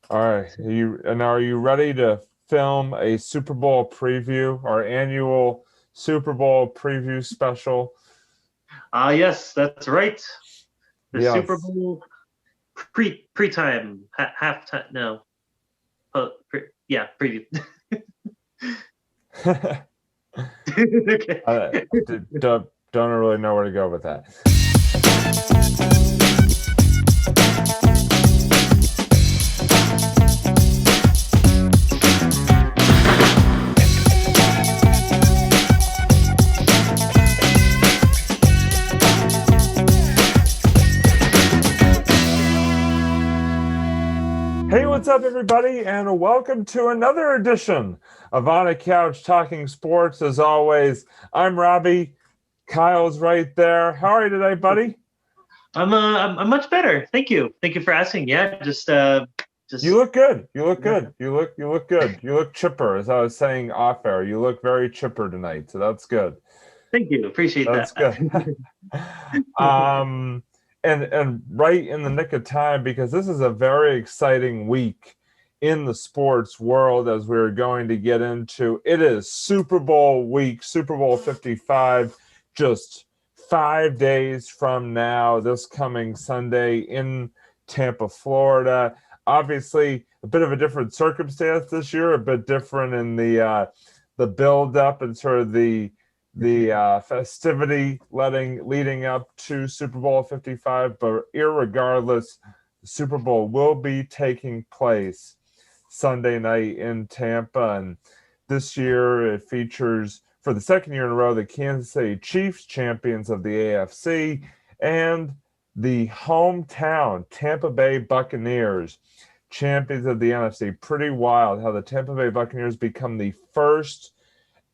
All right. Are you ready to film a Super Bowl preview, our annual Super Bowl preview special? Yes, that's right. The Super Yes. Bowl pre-time, halftime. No, yeah, preview. Okay. Don't really know where to go with that. Hey, what's up, everybody, and welcome to another edition of On a Couch Talking Sports. As always, I'm Robbie. Kyle's right there. How are you today, buddy? I'm much better. Thank you. Thank you for asking. Yeah, You just look good. You look yeah. good. You look good. You look chipper, as I was saying off air. You look very chipper tonight, so that's good. Thank you. Appreciate That's that. good. um, and right in the nick of time because this is a very exciting week in the sports world as we're going to get into. It is Super Bowl week, Super Bowl 55, just 5 days from now, this coming Sunday in Tampa, Florida. Obviously, a bit of a different circumstance this year, a bit different in the build up and sort of the festivity leading up to Super Bowl 55, but irregardless, the Super Bowl will be taking place Sunday night in Tampa, and this year it features for the second year in a row the Kansas City Chiefs, champions of the AFC, and the hometown Tampa Bay Buccaneers, champions of the NFC. Pretty wild how the Tampa Bay Buccaneers become the first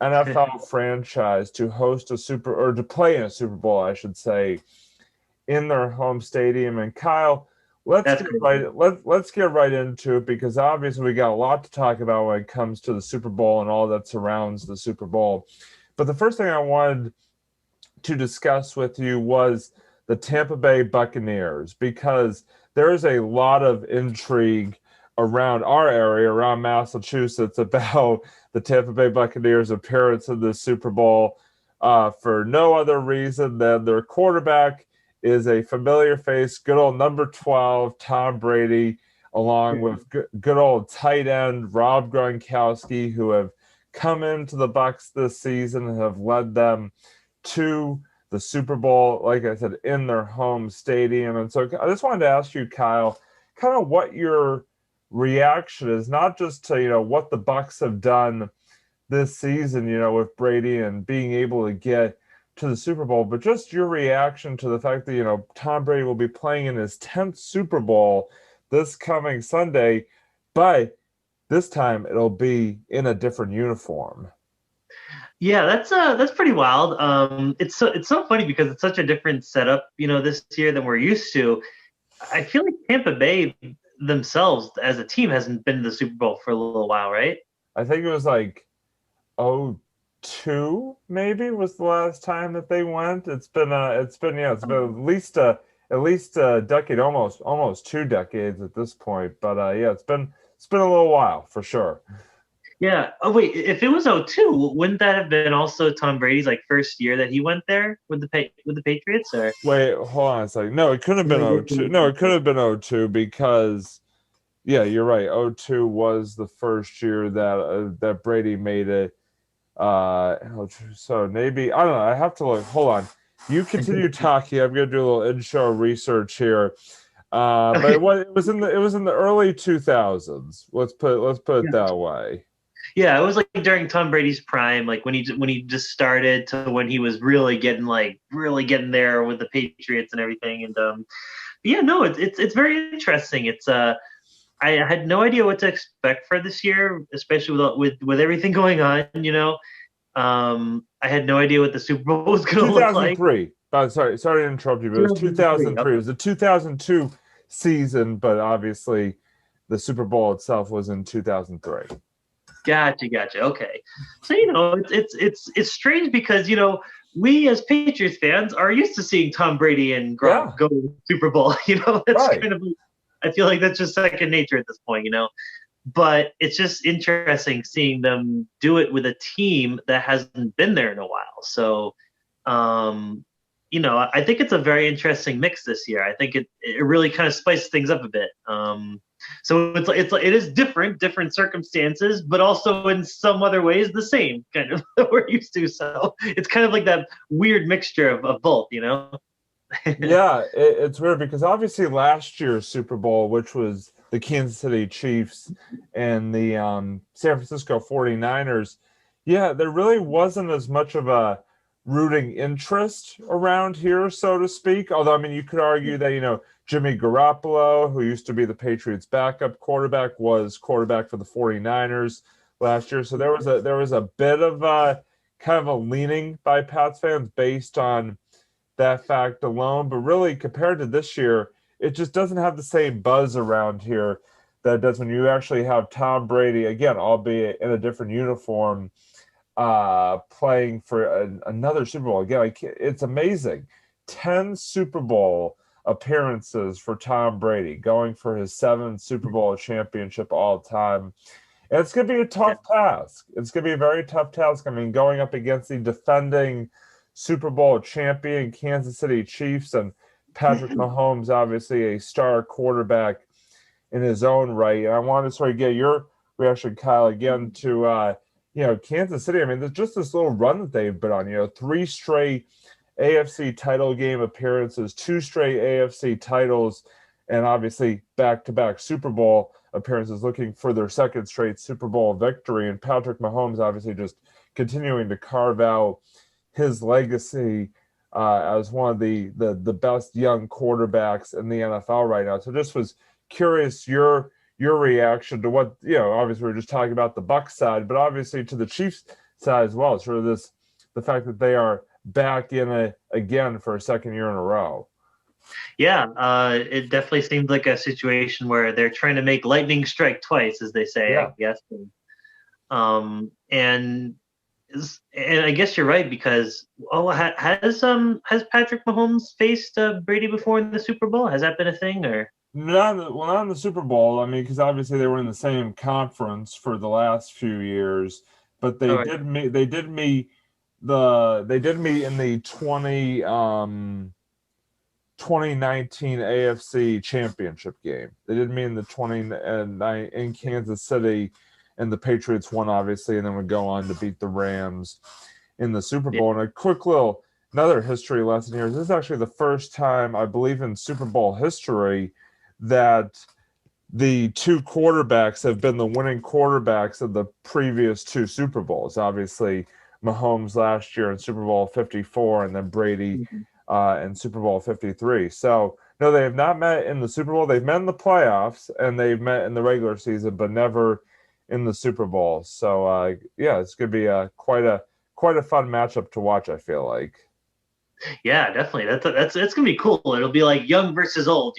NFL franchise to host a super or to play in a Super Bowl, I should say, in their home stadium. And Kyle, That's great. let's get right into it because obviously we got a lot to talk about when it comes to the Super Bowl and all that surrounds the Super Bowl. But the first thing I wanted to discuss with you was the Tampa Bay Buccaneers because there is a lot of intrigue around our area, around Massachusetts, about the Tampa Bay Buccaneers' appearance in the Super Bowl for no other reason than their quarterback is a familiar face, good old number 12, Tom Brady, along with good old tight end Rob Gronkowski, who have come into the Bucks this season and have led them to the Super Bowl, like I said, in their home stadium. And so I just wanted to ask you, Kyle, kind of what your reaction is, not just to, what the Bucks have done this season, with Brady and being able to get to the Super Bowl, but just your reaction to the fact that, Tom Brady will be playing in his 10th Super Bowl this coming Sunday, but this time it'll be in a different uniform. Yeah, that's pretty wild. It's so funny because it's such a different setup, this year than we're used to. I feel like Tampa Bay themselves as a team hasn't been to the Super Bowl for a little while, right? I think it was like oh two maybe was the last time that they went. It's been at least a decade, almost 2 decades at this point. But yeah, it's been a little while for sure. Yeah. Oh wait, if it was '02, wouldn't that have been also Tom Brady's like first year that he went there with the Patriots or Wait, hold on a second. No, it couldn't have been oh 02. No, it could have been oh 02 because yeah, you're right. Oh 02 was the first year that Brady made it. So maybe I don't know. I have to look. Hold on. You continue talking. I'm gonna do a little in-show research here. But Okay. it was in the early 2000s. Let's put it Yeah. that way. Yeah, it was like during Tom Brady's prime, like when he just started to when he was really getting there with the Patriots and everything. And yeah, no, it's very interesting. I had no idea what to expect for this year, especially with everything going on. I had no idea what the Super Bowl was going to look like. 2003. Sorry to interrupt you, but it was 2003. 2003. It was the 2002 season, but obviously the Super Bowl itself was in 2003. Gotcha. Okay, so it's strange because we as Patriots fans are used to seeing Tom Brady and Yeah, Gronk go to the Super Bowl. That's right. kind of I feel like that's just second nature at this point, But it's just interesting seeing them do it with a team that hasn't been there in a while. So, I think it's a very interesting mix this year. I think it really kind of spices things up a bit. So it is different circumstances, but also in some other ways the same kind of that we're used to. So it's kind of like that weird mixture of both, Yeah, it's weird because obviously last year's Super Bowl, which was the Kansas City Chiefs and the San Francisco 49ers, yeah, there really wasn't as much of a rooting interest around here, so to speak. Although, I mean, you could argue that, Jimmy Garoppolo, who used to be the Patriots' backup quarterback, was quarterback for the 49ers last year. So there was a bit of kind of a leaning by Pats fans based on that fact alone. But really, compared to this year, it just doesn't have the same buzz around here that it does when you actually have Tom Brady, again, albeit in a different uniform, playing for another Super Bowl. Again, it's amazing. 10 Super Bowl appearances for Tom Brady, going for his 7th Super Bowl championship all time. And it's going to be a tough task. It's going to be a very tough task. I mean, going up against the defending Super Bowl champion Kansas City Chiefs and Patrick Mahomes, obviously a star quarterback in his own right. And I want to sort of get your reaction, Kyle, again to Kansas City. I mean, there's just this little run that they've been on. 3 straight AFC title game appearances, 2 straight AFC titles, and obviously back-to-back Super Bowl appearances, looking for their 2nd straight Super Bowl victory. And Patrick Mahomes obviously just continuing to carve out his legacy as one of the best young quarterbacks in the NFL right now. So just was curious your reaction to what, obviously we're just talking about the Bucs side, but obviously to the Chiefs side as well. Sort of the fact that they are back in it again for a 2nd year in a row. Yeah, it definitely seems like a situation where they're trying to make lightning strike twice, as they say, Yeah. I guess. And I guess you're right because has Patrick Mahomes faced Brady before in the Super Bowl? Has that been a thing or? Not in the Super Bowl. I mean, because obviously they were in the same conference for the last few years, but they did meet. They did meet in the 2019 AFC Championship game. They did meet in the 20 in Kansas City, and the Patriots won obviously, and then would go on to beat the Rams in the Super Bowl. And a quick little another history lesson here. This is actually the first time I believe in Super Bowl history that the 2 quarterbacks have been the winning quarterbacks of the previous 2 Super Bowls. Obviously, Mahomes last year in Super Bowl 54, and then Brady in Super Bowl 53. So, no, they have not met in the Super Bowl. They've met in the playoffs, and they've met in the regular season, but never in the Super Bowl. So, it's going to be quite a fun matchup to watch, I feel like. Yeah, definitely. That's it's gonna be cool. It'll be like young versus old,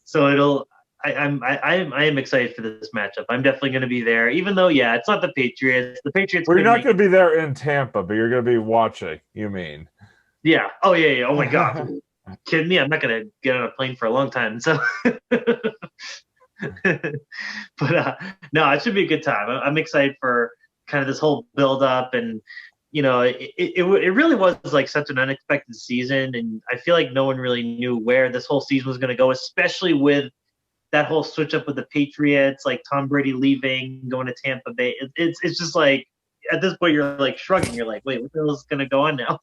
So I am excited for this matchup. I'm definitely going to be there, even though it's not the Patriots. The Patriots. Well, you're not going to be there in Tampa, but you're going to be watching. You mean? Yeah. Oh yeah. Oh my God. Kidding me? I'm not going to get on a plane for a long time. So, but no, it should be a good time. I'm excited for kind of this whole build up and. It really was like such an unexpected season, and I feel like no one really knew where this whole season was going to go, especially with that whole switch up with the Patriots, like Tom Brady leaving, going to Tampa Bay. It's just like at this point you're like shrugging. You're like, wait, what the hell is going to go on now?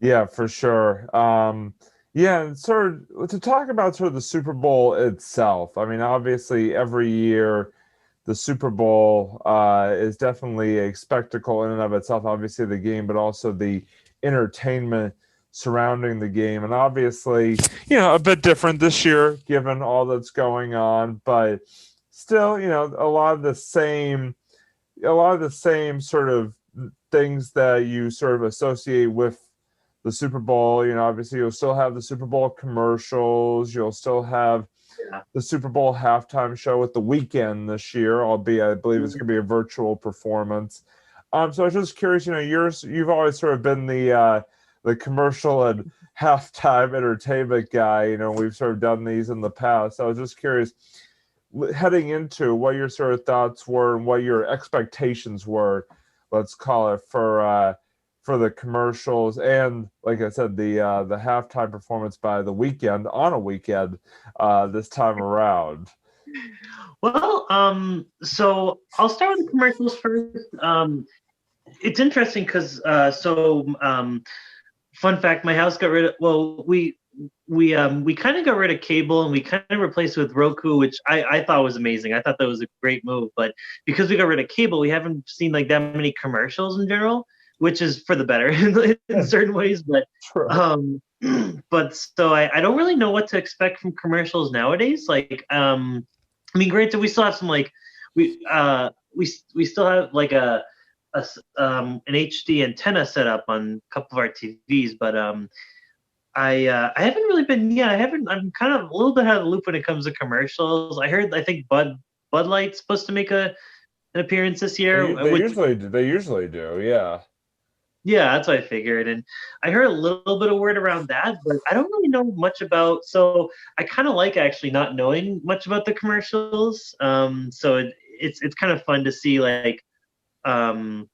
Yeah, for sure. And sort of to talk about sort of the Super Bowl itself. I mean, obviously every year the Super Bowl is definitely a spectacle in and of itself, obviously the game, but also the entertainment surrounding the game. And obviously, a bit different this year given all that's going on, but still, a lot of the same sort of things that you sort of associate with the Super Bowl. Obviously you'll still have the Super Bowl commercials, you'll still have the Super Bowl halftime show with The Weeknd this year, albeit I believe it's going to be a virtual performance. So I was just curious, you've always sort of been the the commercial and halftime entertainment guy. We've sort of done these in the past. I was just curious, heading into what your sort of thoughts were and what your expectations were, let's call it, for the commercials and, like I said, the halftime performance by The Weeknd on a weekend this time around. Well, so I'll start with the commercials first. It's interesting because fun fact, my house got rid of. Well, we kind of got rid of cable and we kind of replaced it with Roku, which I thought was amazing. I thought that was a great move, but because we got rid of cable, we haven't seen like that many commercials in general, which is for the better in certain ways. But but so I don't really know what to expect from commercials nowadays. Like I mean, granted, we still have some like we still have like an HD antenna set up on a couple of our TVs, but I haven't really been. Yeah, I haven't. I'm kind of a little bit out of the loop when it comes to commercials. I think Bud Light's supposed to make an appearance this year. They usually do. Yeah. Yeah, that's what I figured, and I heard a little bit of word around that, but I don't really know much about. So I kind of like actually not knowing much about the commercials. So it's kind of fun to see like, to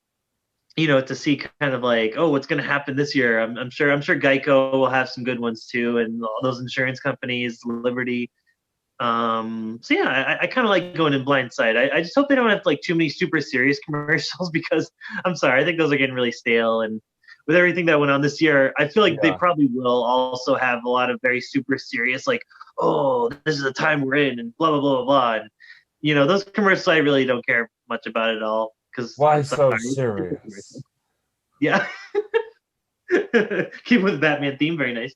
see kind of like, oh, what's going to happen this year. I'm sure Geico will have some good ones too, and all those insurance companies, Liberty. So yeah, I kind of like going in blindside. I just hope they don't have like too many super serious commercials because I'm sorry, I think those are getting really stale. And with everything that went on this year, I feel like they probably will also have a lot of very super serious, like, oh, this is the time we're in, and blah blah blah blah blah. And those commercials I really don't care much about at all because why so serious? Yeah. Keep with the Batman theme, very nice.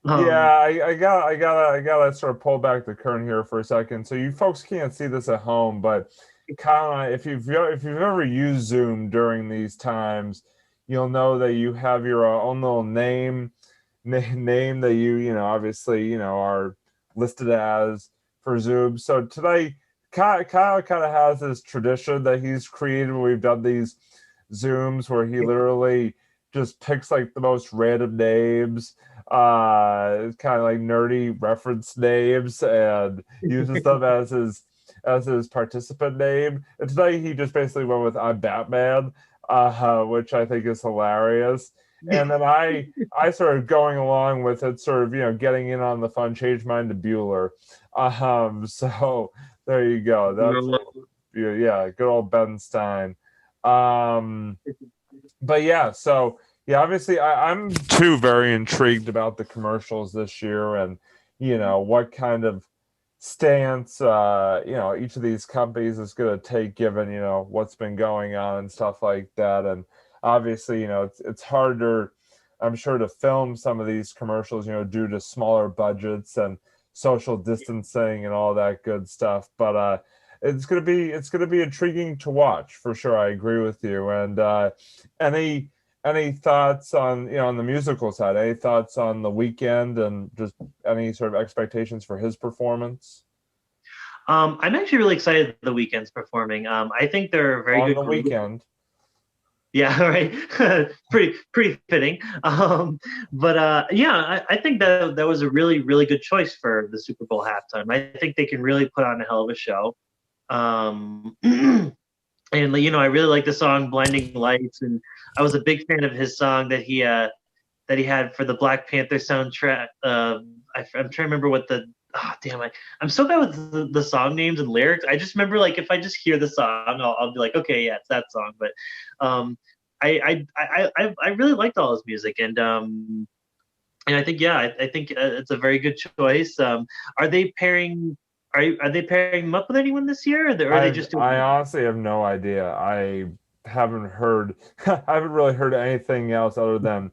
I gotta sort of pull back the curtain here for a second. So you folks can't see this at home, but Kyle, if you've ever used Zoom during these times, you'll know that you have your own little name that you obviously are listed as for Zoom. So today, Kyle kind of has this tradition that he's created where we've done these Zooms where he literally just picks like the most random names, kind of like nerdy reference names, and uses them as his participant name. And today he just basically went with "I'm Batman," which I think is hilarious. And then I started going along with it, sort of getting in on the fun, changed mine to Bueller. So there you go. That's good old Ben Stein. But yeah, so yeah, obviously I'm too very intrigued about the commercials this year, and what kind of stance each of these companies is going to take given what's been going on and stuff like that. And obviously it's harder, I'm sure, to film some of these commercials due to smaller budgets and social distancing and all that good stuff. But it's gonna be intriguing to watch for sure. I agree with you. And any thoughts on the musical side? Any thoughts on The Weeknd and just any sort of expectations for his performance? I'm actually really excited that The Weeknd's performing. I think they're a very good on The Weeknd. Yeah, right. pretty fitting. I think that was a really, really good choice for the Super Bowl halftime. I think they can really put on a hell of a show. And I really like the song "Blinding Lights," and I was a big fan of his song that he had for the Black Panther soundtrack. I'm trying to remember what the I'm so bad with the song names and lyrics. I just remember like if I just hear the song, I'll be like, okay, yeah, it's that song. But I really liked all his music, and I think it's a very good choice. Are they pairing? Are they pairing him up with anyone this year, or are they just doing? I honestly have no idea. I haven't heard. I haven't really heard anything else other than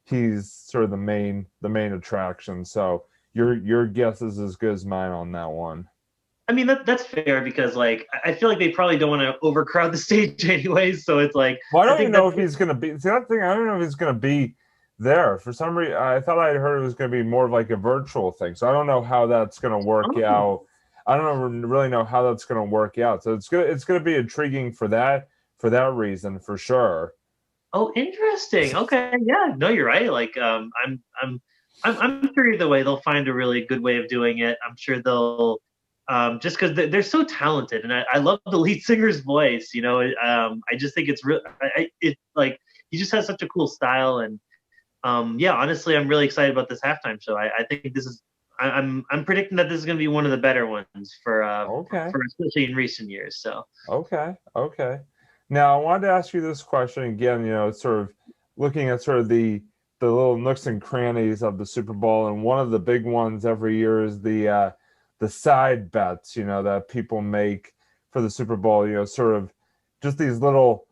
he's sort of the main attraction. So your guess is as good as mine on that one. I mean that's fair because like I feel like they probably don't want to overcrowd the stage anyways. So it's like. Well, I don't even know if he's gonna be. See, that thing, I don't know if he's gonna be there. For some reason, I thought I heard it was gonna be more of like a virtual thing. So I don't know how that's gonna work out. I don't really know how that's going to work out. So it's going to be intriguing for that reason, for sure. Oh, interesting. Okay, yeah, no, you're right. Like, I'm sure either way they'll find a really good way of doing it. I'm sure they'll, just because they're so talented, and I love the lead singer's voice. I just think it's real. It like he just has such a cool style, and yeah, honestly, I'm really excited about this halftime show. I think this is. I'm predicting that this is going to be one of the better ones Okay. for especially in recent years. So Okay. Okay. Now I wanted to ask you this question again, sort of looking at sort of the little nooks and crannies of the Super Bowl, and one of the big ones every year is the side bets, that people make for the Super Bowl, sort of just these little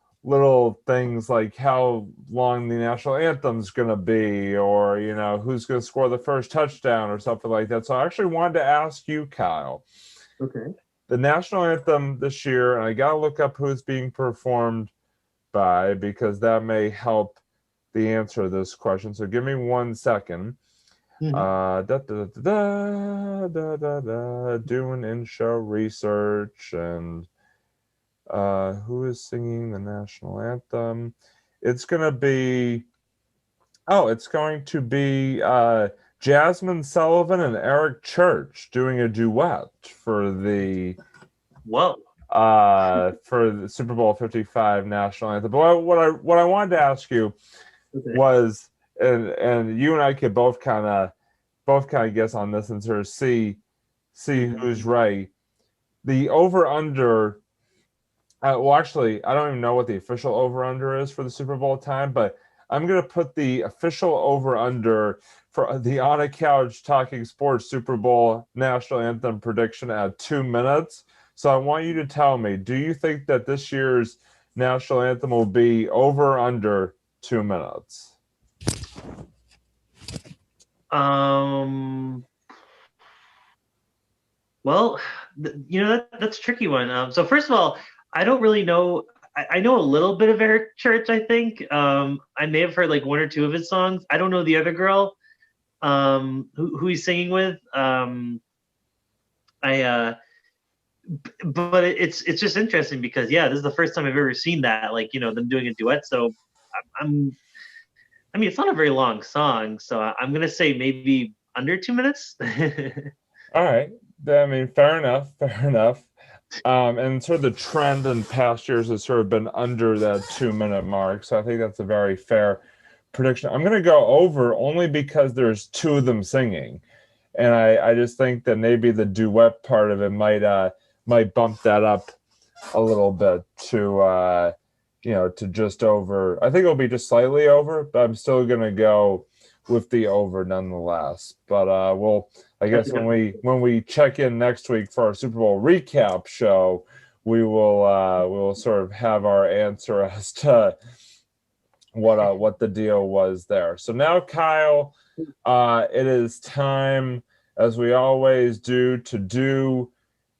things like how long the national anthem's going to be, or who's going to score the first touchdown or something like that. So I actually wanted to ask you, Kyle, okay. the national anthem this year, and I got to look up who it's being performed by because that may help the answer to this question. So give me 1 second. Mhm. Doing in-show research and who is singing the national anthem? It's gonna be it's going to be Jasmine Sullivan and Eric Church doing a duet Whoa. for the Super Bowl 55 national anthem. But what I wanted to ask you Okay. was, and you and I could both kind of guess on this and sort of see who's right. The over under. Well, actually, I don't even know what the official over under is for the Super Bowl time, but I'm gonna put the official over under for the On a Couch Talking Sports Super Bowl national anthem prediction at 2 minutes. So I want you to tell me, do you think that this year's national anthem will be over or under 2 minutes? Um. Well, that's a tricky one. So first of all, I don't really know. I know a little bit of Eric Church. I think I may have heard like one or two of his songs. I don't know the other girl who he's singing with. I but it's just interesting because yeah, this is the first time I've ever seen that, like them doing a duet. So I'm I mean it's not a very long song, so I'm gonna say maybe under 2 minutes. All right. I mean, fair enough. Fair enough. And sort of the trend in past years has sort of been under that 2 minute mark. So I think that's a very fair prediction. I'm going to go over only because there's two of them singing. And I just think that maybe the duet part of it might bump that up a little bit to just over. I think it'll be just slightly over, but I'm still going to go with the over nonetheless. But I guess when we check in next week for our Super Bowl recap show, we will sort of have our answer as to what the deal was there. So now, Kyle, it is time, as we always do,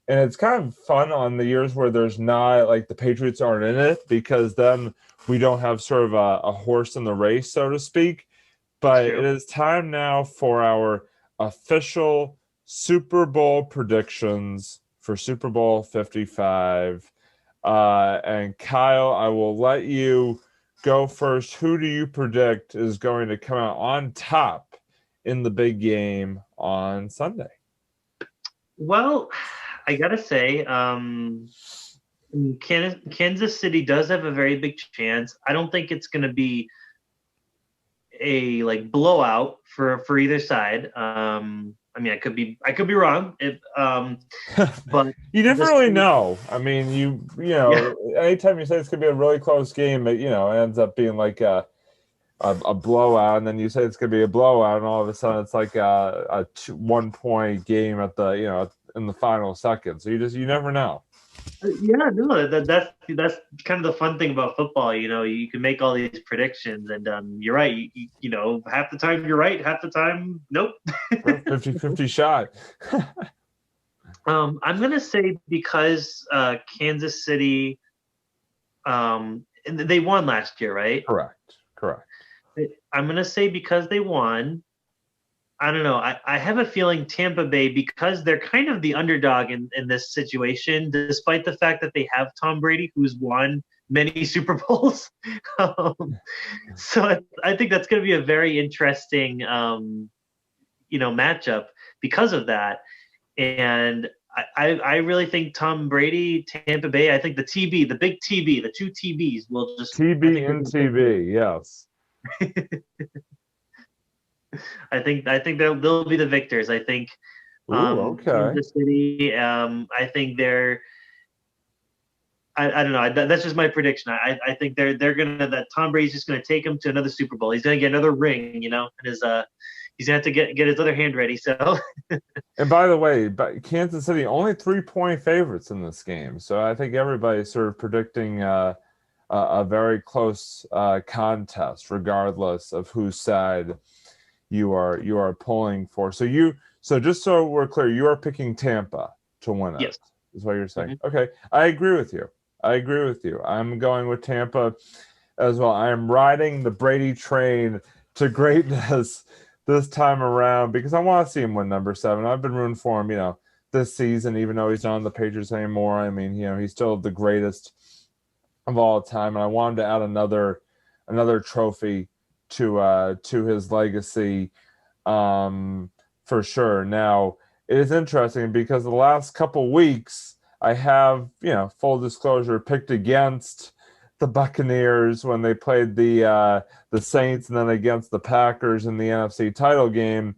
and it's kind of fun on the years where there's not like the Patriots aren't in it because then we don't have sort of a horse in the race, so to speak. But it is time now for our official Super Bowl predictions for Super Bowl 55. And Kyle, I will let you go first. Who do you predict is going to come out on top in the big game on Sunday? Well, I gotta say, Kansas City does have a very big chance. I don't think it's gonna be a like blowout for either side. I mean, I could be wrong. But you never really know. I mean, yeah. anytime you say it's gonna be a really close game, it ends up being like a blowout, and then you say it's gonna be a blowout, and all of a sudden it's like a 1 point game at the in the final second. So you never know. Yeah, no, that's kind of the fun thing about football. You can make all these predictions, and you're right. Half the time you're right, half the time nope. 50-50 shot. I'm gonna say because Kansas City, they won last year, right? Correct. I'm gonna say because they won. I don't know. I have a feeling Tampa Bay, because they're kind of the underdog in this situation, despite the fact that they have Tom Brady, who's won many Super Bowls. So I think that's going to be a very interesting, matchup because of that. And I really think Tom Brady, Tampa Bay. I think the TB, the big TB, the two TBs will just. I TB think and TB, yes. I think they'll be the victors. I think Ooh, okay. Kansas City. I think they're. I don't know. That's just my prediction. I think they're gonna that Tom Brady's just gonna take him to another Super Bowl. He's gonna get another ring, and he's gonna have to get his other hand ready. So And by the way, but Kansas City only 3-point favorites in this game, so I think everybody's sort of predicting a very close contest, regardless of whose side you are pulling for. So just so we're clear, you are picking Tampa to win it. yes. Is what you're saying. Mm-hmm. Okay, I agree with you. I'm going with Tampa as well. I am riding the Brady train to greatness this time around because I want to see him win number 7. I've been rooting for him, this season, even though he's not on the Patriots anymore. I mean, he's still the greatest of all time, and I wanted to add another trophy to his legacy, for sure. Now, it is interesting because the last couple weeks I have, full disclosure, picked against the Buccaneers when they played the Saints, and then against the Packers in the NFC title game.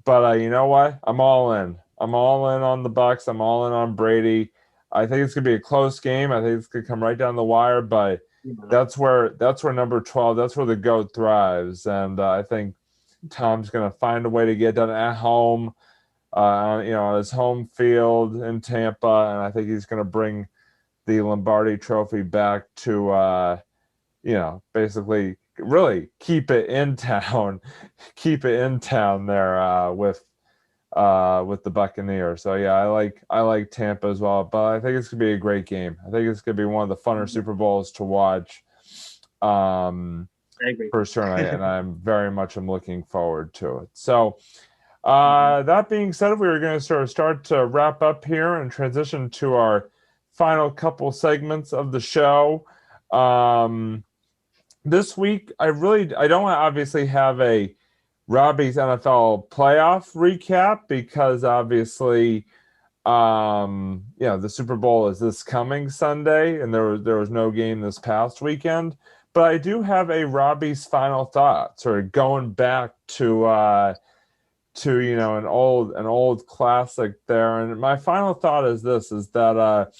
But you know what? I'm all in. I'm all in on the Bucs. I'm all in on Brady. I think it's gonna be a close game. I think it's gonna come right down the wire. But that's where number 12. That's where the GOAT thrives, and I think Tom's gonna find a way to get done at home. On his home field in Tampa, and I think he's going to bring the Lombardi Trophy back to, basically really keep it in town, there with the Buccaneers. So yeah, I like Tampa as well, but I think it's going to be a great game. I think it's going to be one of the funner Super Bowls to watch. I agree. For sure, and I'm very much looking forward to it. So. That being said, we were going to sort of start to wrap up here and transition to our final couple segments of the show. This week, I don't obviously have a Robbie's NFL playoff recap because obviously, the Super Bowl is this coming Sunday, and there was no game this past weekend. But I do have a Robbie's final thought, sort of going back to an old classic there. And my final thought is that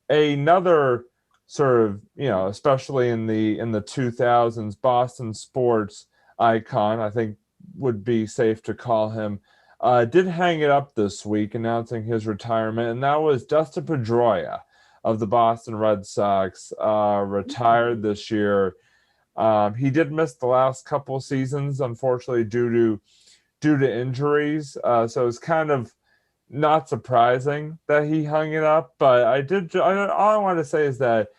another sort of, especially in the 2000s, Boston sports icon, I think would be safe to call him, did hang it up this week announcing his retirement, and that was Dustin Pedroia of the Boston Red Sox, retired this year. He did miss the last couple seasons, unfortunately, due to injuries. So it's kind of not surprising that he hung it up. But all I want to say is that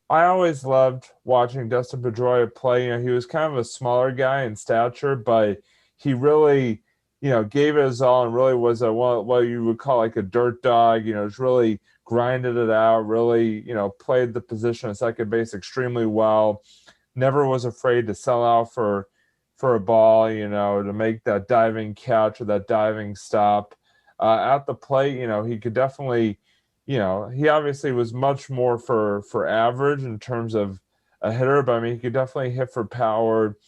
I always loved watching Dustin Pedroia play. He was kind of a smaller guy in stature, but he really, gave it his all and really was what you would call like a dirt dog. Just really grinded it out, really, played the position of second base extremely well. Never was afraid to sell out for a ball, to make that diving catch or that diving stop at the plate. He could definitely, he obviously was much more for average in terms of a hitter, but I mean, he could definitely hit for power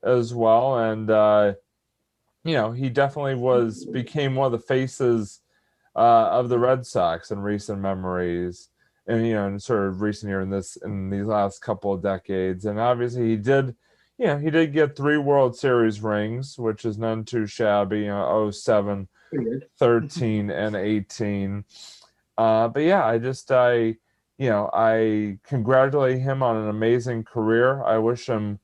as well. And, he definitely became one of the faces of the Red Sox in recent memories. And, in sort of recent year in these last couple of decades. And obviously he did get 3 World Series rings, which is none too shabby, 07, 13, and 18. But yeah, I congratulate him on an amazing career. I wish him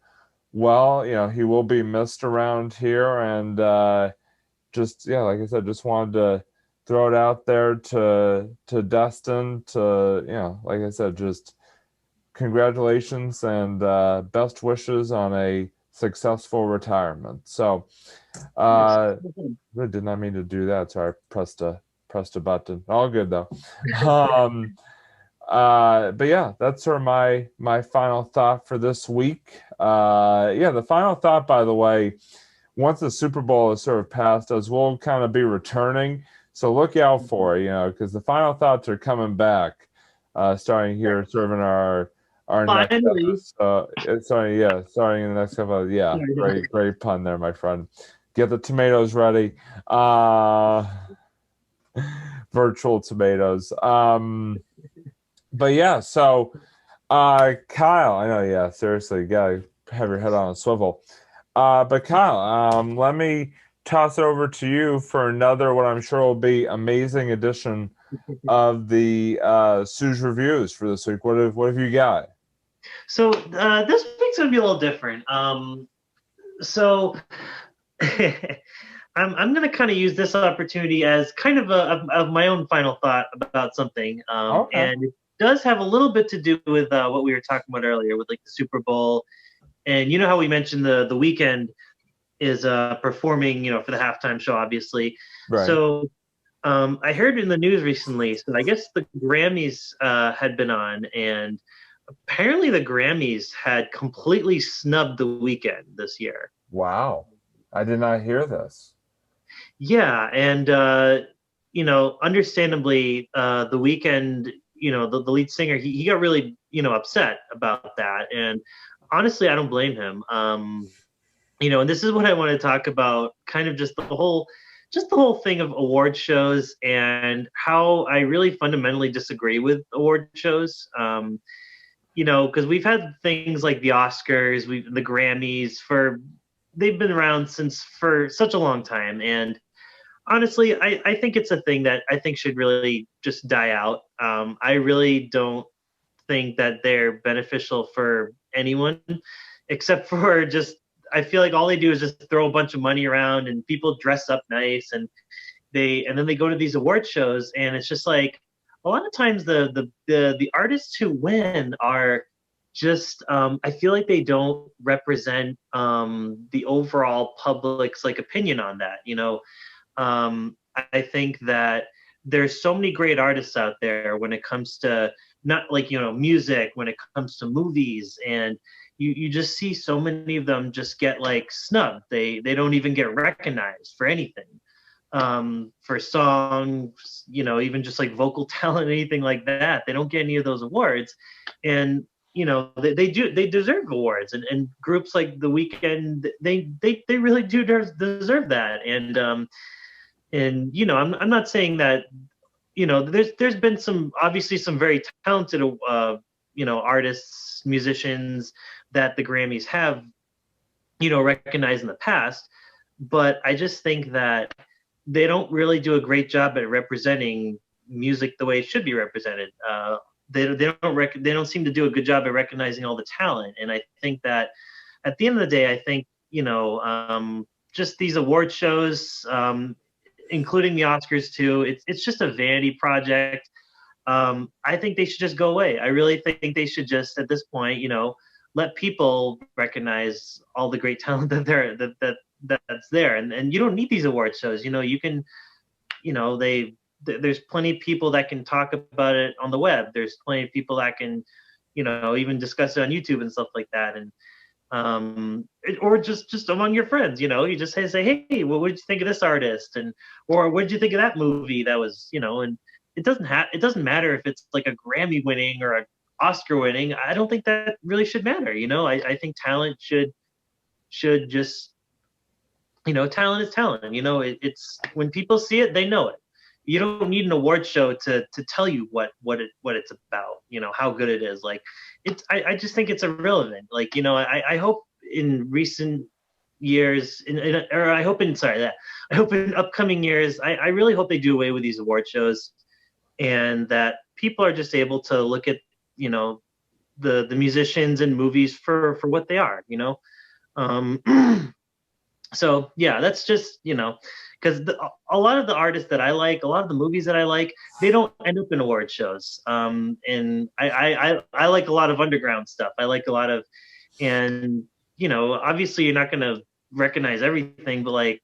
well. He will be missed around here. And like I said, just wanted to throw it out there to Dustin like I said, just congratulations and best wishes on a successful retirement. So, I did not mean to do that. Sorry, I pressed a button. All good though. But yeah, that's sort of my final thought for this week. Yeah, the final thought, by the way, once the Super Bowl is sort of past us, we'll kind of be returning. So look out for it, because the final thoughts are coming back, starting here, sort of in our next Finally. episode. Sorry, yeah, starting in the next couple. Yeah, great pun there, my friend. Get the tomatoes ready. Virtual tomatoes. But yeah, so Kyle, I know, yeah, seriously, you gotta have your head on a swivel. But Kyle, let me toss it over to you for another, what I'm sure will be amazing edition of the Sue's reviews for this week. What have you got? So this week's gonna be a little different. So I'm gonna kind of use this opportunity as kind of of my own final thought about something, Okay. and it does have a little bit to do with what we were talking about earlier, with like the Super Bowl, and you know how we mentioned the weekend is performing, for the halftime show, obviously. Right. So I heard in the news recently, so I guess the Grammys had been on, and apparently the Grammys had completely snubbed the weekend this year. Wow. I did not hear this. Yeah, and understandably, the weekend, the lead singer, he got really, upset about that, and honestly, I don't blame him. And this is what I want to talk about, kind of just the whole thing of award shows and how I really fundamentally disagree with award shows. Because we've had things like the Oscars, the Grammys they've been around since for such a long time, and honestly, I think it's a thing that I think should really just die out. I really don't think that they're beneficial for anyone, except for just, I feel like all they do is just throw a bunch of money around and people dress up nice, and then they go to these award shows, and it's just like a lot of times the artists who win are just, I feel like they don't represent the overall public's like opinion on that. I think that there's so many great artists out there when it comes to, not like, music, when it comes to movies, and you just see so many of them just get like snubbed. They don't even get recognized for anything, for songs, even just like vocal talent, anything like that. They don't get any of those awards, and they deserve awards, and groups like The Weeknd, they really do deserve that. And I'm not saying that, there's been obviously some very talented artists, musicians that the Grammys have recognized in the past, but I just think that they don't really do a great job at representing music the way it should be represented. They don't seem to do a good job at recognizing all the talent, and I think that at the end of the day, I think just these award shows, including the Oscars too, it's just a vanity project. I think they should just go away. I really think they should just, at this point, let people recognize all the great talent that's there, and you don't need these award shows. You can, there's plenty of people that can talk about it on the web. There's plenty of people that can, even discuss it on YouTube and stuff like that, and or just among your friends. You just say, hey, what did you think of this artist, or what did you think of that movie that was, and it doesn't matter if it's like a Grammy winning or a Oscar winning. I don't think that really should matter. I think talent should just, talent is talent. It's when people see it, they know it. You don't need an award show to tell you what it's about, how good it is. Like, I just think it's irrelevant. Like, I hope in recent years, I hope in upcoming years, I really hope they do away with these award shows, and that people are just able to look at, the musicians and movies for what they are. So yeah, that's just, because a lot of the artists that I like, a lot of the movies that I like, they don't end up in award shows. And I like a lot of underground stuff. I like a lot of, and obviously you're not going to recognize everything, but like,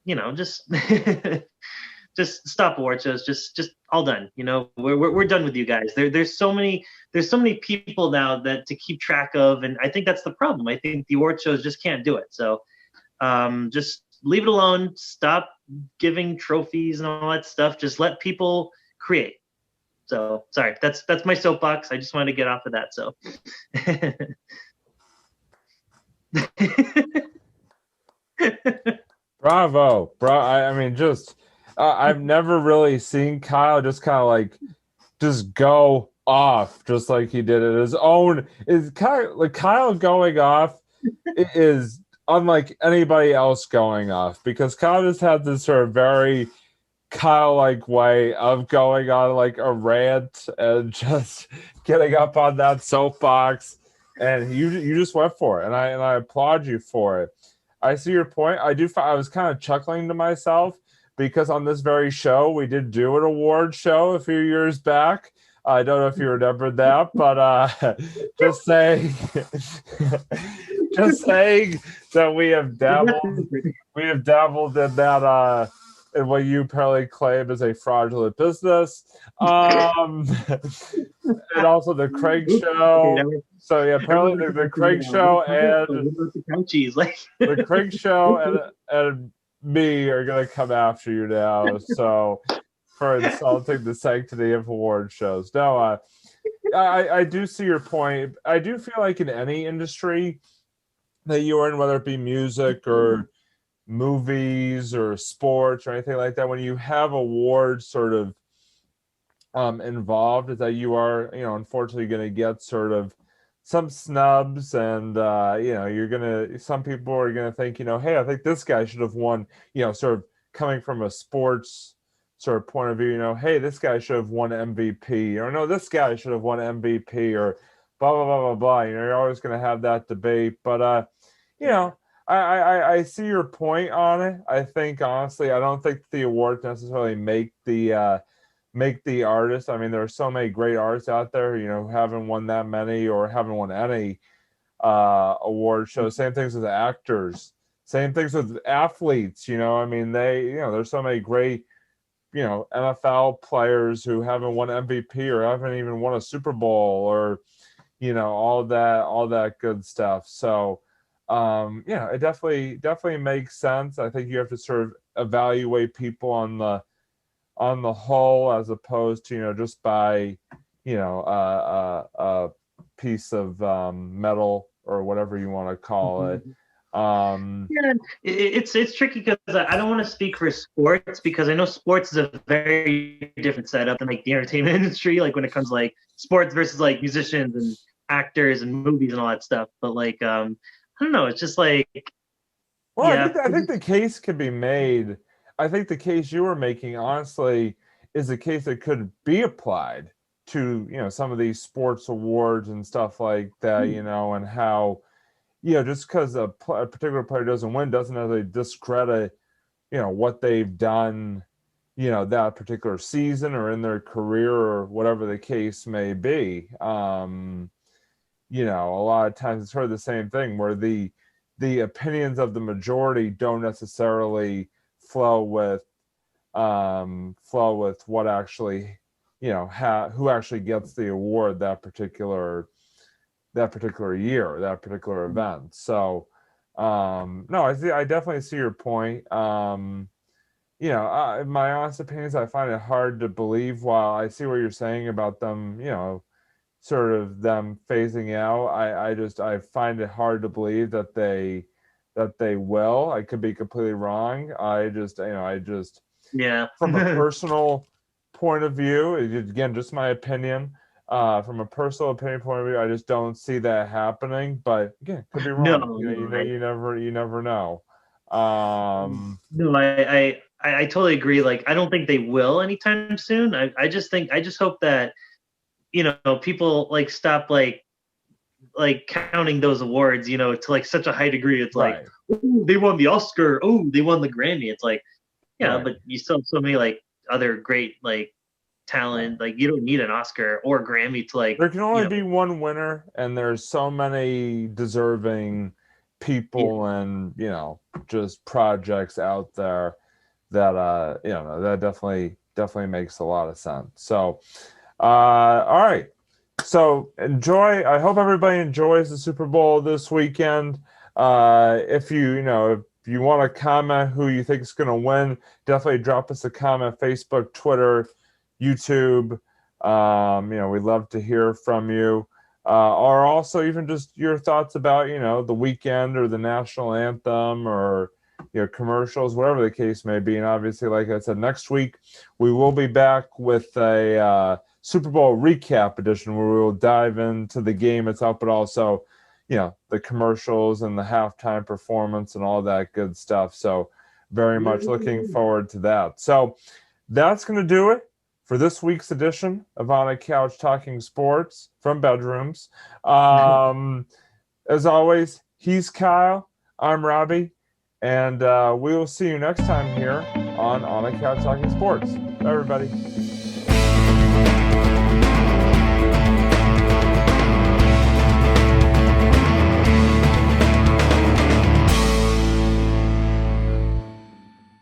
just just stop award shows. Just all done. You know, we're done with you guys. There's so many people now that to keep track of, and I think that's the problem. I think the award shows just can't do it. So just leave it alone. Stop giving trophies and all that stuff. Just let people create. So sorry, that's my soapbox. I just wanted to get off of that. So. Bravo, bro. I mean, just I've never really seen Kyle just kind of like just go off just like he did it. His own is Kyle going off is unlike anybody else going off, because Kyle just had this sort of very Kyle-like way of going on like a rant and just getting up on that soapbox, and you just went for it, and I applaud you for it. I see your point. I was kind of chuckling to myself because on this very show we did do an award show a few years back. I don't know if you remember that, but just saying, just saying that we have dabbled in that in what you apparently claim is a fraudulent business, and also the Craig show. So yeah, apparently the Craig show and the Craig show and me are gonna come after you now. So for insulting the sanctity of award shows. No, I do see your point. I do feel like in any industry that you are in, whether it be music or movies or sports or anything like that, when you have awards sort of involved, is that you are, unfortunately going to get sort of some snubs, and some people are gonna think, hey, I think this guy should have won, sort of coming from a sports sort of point of view, hey, this guy should have won MVP, or no, this guy should have won MVP, or blah blah blah blah blah. You're always gonna have that debate, but I see your point on it. I think honestly, I don't think the awards necessarily make the artist. I mean, there are so many great artists out there, who haven't won that many or haven't won any award shows. Same things with actors. Same things with athletes. I mean, there's so many great, NFL players who haven't won MVP or haven't even won a Super Bowl, or, all that good stuff. So, it definitely makes sense. I think you have to sort of evaluate people on the whole, as opposed to just by a piece of metal or whatever you want to call it. Yeah, it's tricky because I don't want to speak for sports, because I know sports is a very different setup than like the entertainment industry, like when it comes to like sports versus like musicians and actors and movies and all that stuff. But like I don't know, it's just like, well, yeah. I think the case could be made. I think the case you were making, honestly, is a case that could be applied to, some of these sports awards and stuff like that, and how, just because a particular player doesn't win doesn't necessarily discredit, what they've done, that particular season or in their career or whatever the case may be. A lot of times it's sort of the same thing where the opinions of the majority don't necessarily flow with what actually, who actually gets the award that particular year, that particular event. So no, I definitely see your point. My honest opinion is I find it hard to believe, while I see what you're saying about them, sort of them phasing out. I find it hard to believe that they will. I could be completely wrong. Yeah. From a personal point of view, again, just my opinion. From a personal opinion point of view, I just don't see that happening. But again, could be wrong. No, you never know. No, I totally agree. Like, I don't think they will anytime soon. I just hope that, people like stop like counting those awards, to like such a high degree. It's like, right. Ooh, they won the Oscar. Oh, they won the Grammy. It's like, yeah, Right. but you still have so many like other great like talent. Like, you don't need an Oscar or Grammy to like. There can only be one winner, and there's so many deserving people and just projects out there that that definitely makes a lot of sense. So, all right. So enjoy. I hope everybody enjoys the Super Bowl this weekend. If if you want to comment who you think is going to win, definitely drop us a comment. Facebook, Twitter, YouTube. We'd love to hear from you. Or also even just your thoughts about the weekend or the national anthem or commercials, whatever the case may be. And obviously, like I said, next week we will be back with a Super Bowl recap edition where we will dive into the game itself, but also the commercials and the halftime performance and all that good stuff. So very much looking forward to that. So that's going to do it for this week's edition of On a Couch Talking Sports from Bedrooms. As always, he's Kyle, I'm Robbie, and we will see you next time here on a Couch Talking Sports. Bye, everybody.